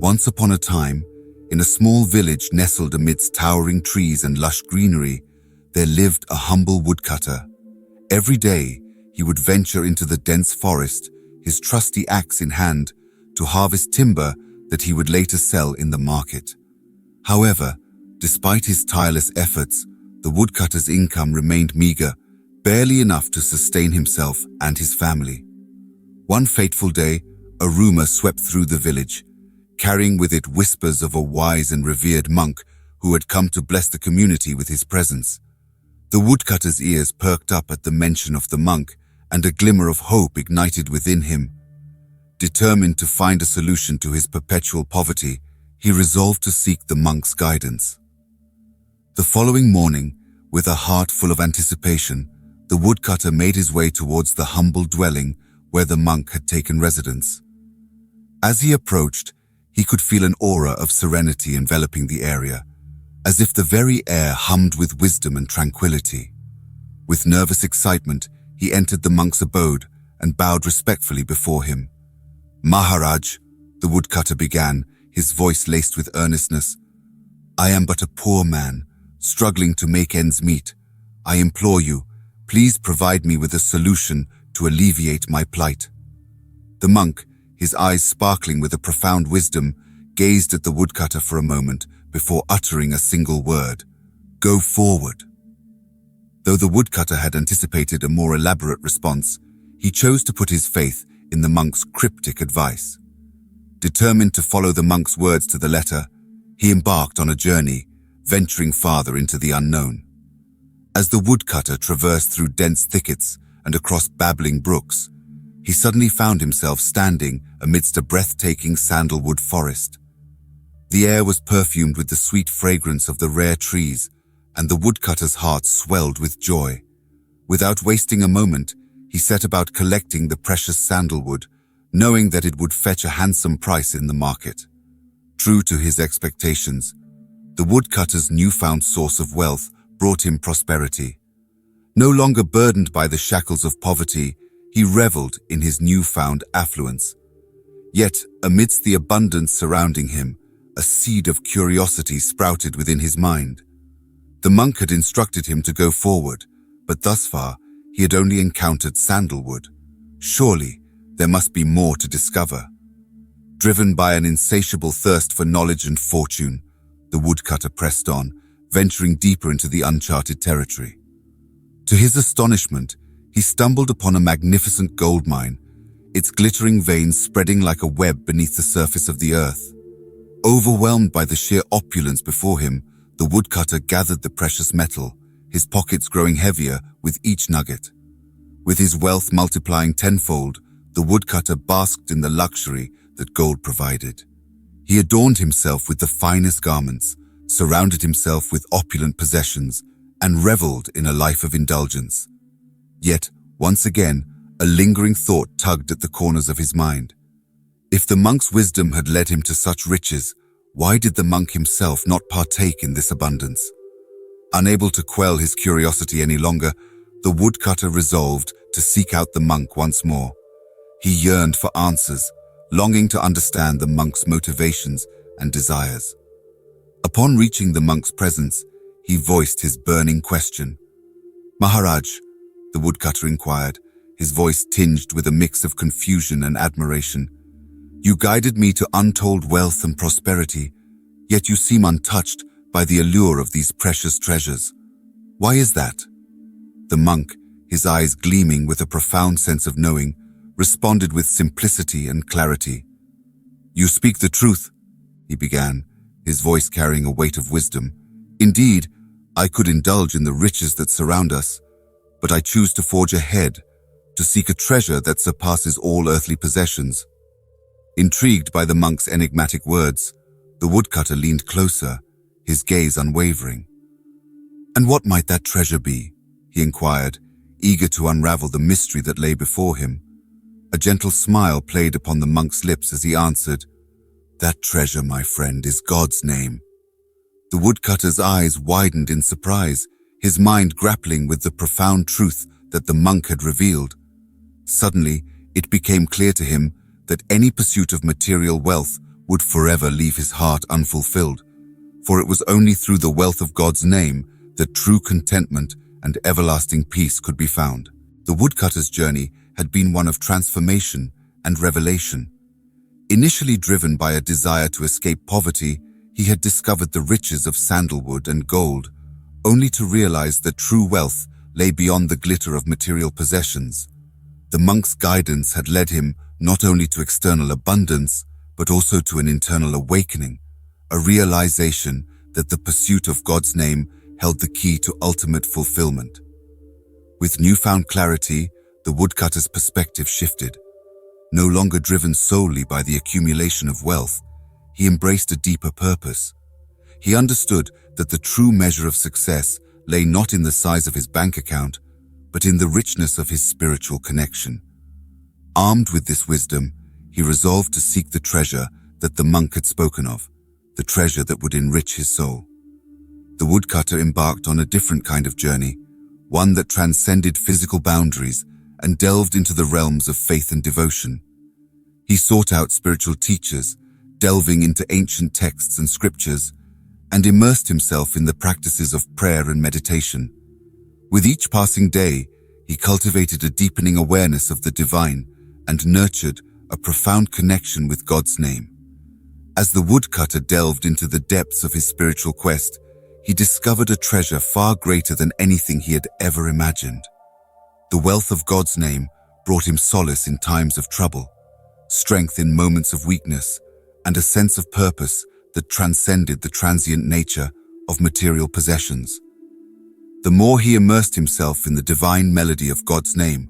Once upon a time, in a small village nestled amidst towering trees and lush greenery, there lived a humble woodcutter. Every day, he would venture into the dense forest, his trusty axe in hand, to harvest timber that he would later sell in the market. However, despite his tireless efforts, the woodcutter's income remained meager, barely enough to sustain himself and his family. One fateful day, a rumor swept through the village, carrying with it whispers of a wise and revered monk who had come to bless the community with his presence. The woodcutter's ears perked up at the mention of the monk, and a glimmer of hope ignited within him. Determined to find a solution to his perpetual poverty, he resolved to seek the monk's guidance. The following morning, with a heart full of anticipation, the woodcutter made his way towards the humble dwelling where the monk had taken residence. As he approached, he could feel an aura of serenity enveloping the area, as if the very air hummed with wisdom and tranquility. With nervous excitement, he entered the monk's abode and bowed respectfully before him. "Maharaj," the woodcutter began, his voice laced with earnestness, "I am but a poor man, struggling to make ends meet. I implore you, please provide me with a solution to alleviate my plight." The monk, his eyes sparkling with a profound wisdom, gazed at the woodcutter for a moment before uttering a single word: "Go forward." Though the woodcutter had anticipated a more elaborate response, he chose to put his faith in the monk's cryptic advice. Determined to follow the monk's words to the letter, he embarked on a journey, venturing farther into the unknown. As the woodcutter traversed through dense thickets and across babbling brooks, he suddenly found himself standing amidst a breathtaking sandalwood forest. The air was perfumed with the sweet fragrance of the rare trees, and the woodcutter's heart swelled with joy. Without wasting a moment, he set about collecting the precious sandalwood, knowing that it would fetch a handsome price in the market. True to his expectations, the woodcutter's newfound source of wealth brought him prosperity. No longer burdened by the shackles of poverty, he reveled in his newfound affluence. Yet, amidst the abundance surrounding him, a seed of curiosity sprouted within his mind. The monk had instructed him to go forward, but thus far, he had only encountered sandalwood. Surely, there must be more to discover. Driven by an insatiable thirst for knowledge and fortune, the woodcutter pressed on, venturing deeper into the uncharted territory. To his astonishment, he stumbled upon a magnificent gold mine, its glittering veins spreading like a web beneath the surface of the earth. Overwhelmed by the sheer opulence before him, the woodcutter gathered the precious metal, his pockets growing heavier with each nugget. With his wealth multiplying tenfold, the woodcutter basked in the luxury that gold provided. He adorned himself with the finest garments, surrounded himself with opulent possessions, and reveled in a life of indulgence. Yet, once again, a lingering thought tugged at the corners of his mind. If the monk's wisdom had led him to such riches, why did the monk himself not partake in this abundance? Unable to quell his curiosity any longer, the woodcutter resolved to seek out the monk once more. He yearned for answers, longing to understand the monk's motivations and desires. Upon reaching the monk's presence, he voiced his burning question. "Maharaj," the woodcutter inquired, his voice tinged with a mix of confusion and admiration, "you guided me to untold wealth and prosperity, yet you seem untouched by the allure of these precious treasures. Why is that?" The monk, his eyes gleaming with a profound sense of knowing, responded with simplicity and clarity. "You speak the truth," he began, his voice carrying a weight of wisdom. "Indeed, I could indulge in the riches that surround us, but I choose to forge ahead, to seek a treasure that surpasses all earthly possessions." Intrigued by the monk's enigmatic words, the woodcutter leaned closer, his gaze unwavering. "And what might that treasure be?" he inquired, eager to unravel the mystery that lay before him. A gentle smile played upon the monk's lips as he answered, "That treasure, my friend, is God's name." The woodcutter's eyes widened in surprise, his mind grappling with the profound truth that the monk had revealed. Suddenly, it became clear to him that any pursuit of material wealth would forever leave his heart unfulfilled, for it was only through the wealth of God's name that true contentment and everlasting peace could be found. The woodcutter's journey had been one of transformation and revelation. Initially driven by a desire to escape poverty, he had discovered the riches of sandalwood and gold, only to realize that true wealth lay beyond the glitter of material possessions. The monk's guidance had led him not only to external abundance, but also to an internal awakening, a realization that the pursuit of God's name held the key to ultimate fulfillment. With newfound clarity, the woodcutter's perspective shifted. No longer driven solely by the accumulation of wealth, he embraced a deeper purpose. He understood that the true measure of success lay not in the size of his bank account, but in the richness of his spiritual connection. Armed with this wisdom, he resolved to seek the treasure that the monk had spoken of, the treasure that would enrich his soul. The woodcutter embarked on a different kind of journey, one that transcended physical boundaries and delved into the realms of faith and devotion. He sought out spiritual teachers, delving into ancient texts and scriptures, and immersed himself in the practices of prayer and meditation. With each passing day, he cultivated a deepening awareness of the divine and nurtured a profound connection with God's name. As the woodcutter delved into the depths of his spiritual quest, he discovered a treasure far greater than anything he had ever imagined. The wealth of God's name brought him solace in times of trouble, strength in moments of weakness, and a sense of purpose that transcended the transient nature of material possessions. The more he immersed himself in the divine melody of God's name,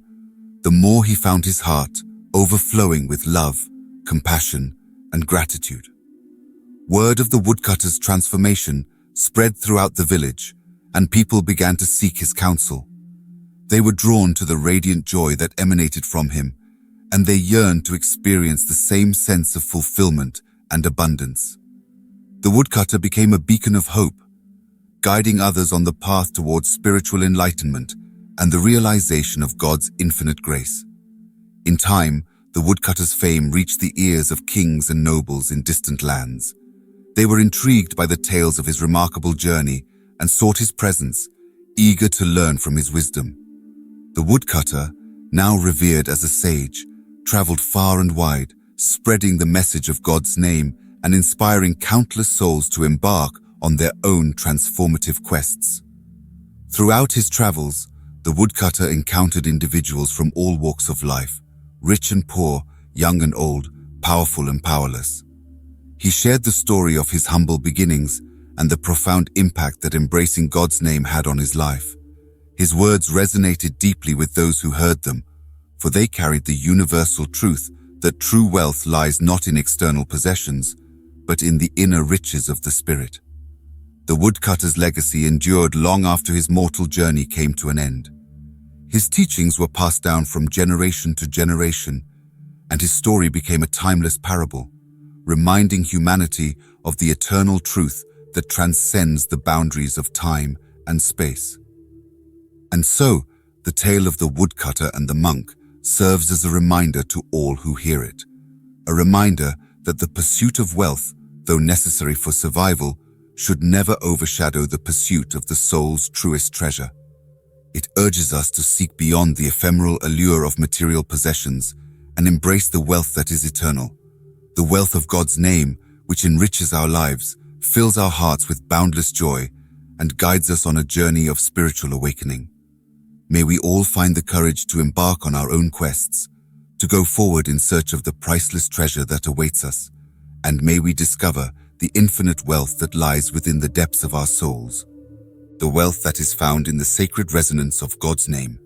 the more he found his heart overflowing with love, compassion, and gratitude. Word of the woodcutter's transformation spread throughout the village, and people began to seek his counsel. They were drawn to the radiant joy that emanated from him, and they yearned to experience the same sense of fulfillment and abundance. The woodcutter became a beacon of hope, guiding others on the path towards spiritual enlightenment and the realization of God's infinite grace. In time, the woodcutter's fame reached the ears of kings and nobles in distant lands. They were intrigued by the tales of his remarkable journey and sought his presence, eager to learn from his wisdom. The woodcutter, now revered as a sage, traveled far and wide, spreading the message of God's name and inspiring countless souls to embark on their own transformative quests. Throughout his travels, the woodcutter encountered individuals from all walks of life, rich and poor, young and old, powerful and powerless. He shared the story of his humble beginnings and the profound impact that embracing God's name had on his life. His words resonated deeply with those who heard them, for they carried the universal truth that true wealth lies not in external possessions, but in the inner riches of the spirit. The woodcutter's legacy endured long after his mortal journey came to an end. His teachings were passed down from generation to generation, and his story became a timeless parable, reminding humanity of the eternal truth that transcends the boundaries of time and space. And so, the tale of the woodcutter and the monk serves as a reminder to all who hear it, a reminder that the pursuit of wealth, though necessary for survival, should never overshadow the pursuit of the soul's truest treasure. It urges us to seek beyond the ephemeral allure of material possessions and embrace the wealth that is eternal. The wealth of God's name, which enriches our lives, fills our hearts with boundless joy, and guides us on a journey of spiritual awakening. May we all find the courage to embark on our own quests, to go forward in search of the priceless treasure that awaits us, and may we discover the infinite wealth that lies within the depths of our souls, the wealth that is found in the sacred resonance of God's name.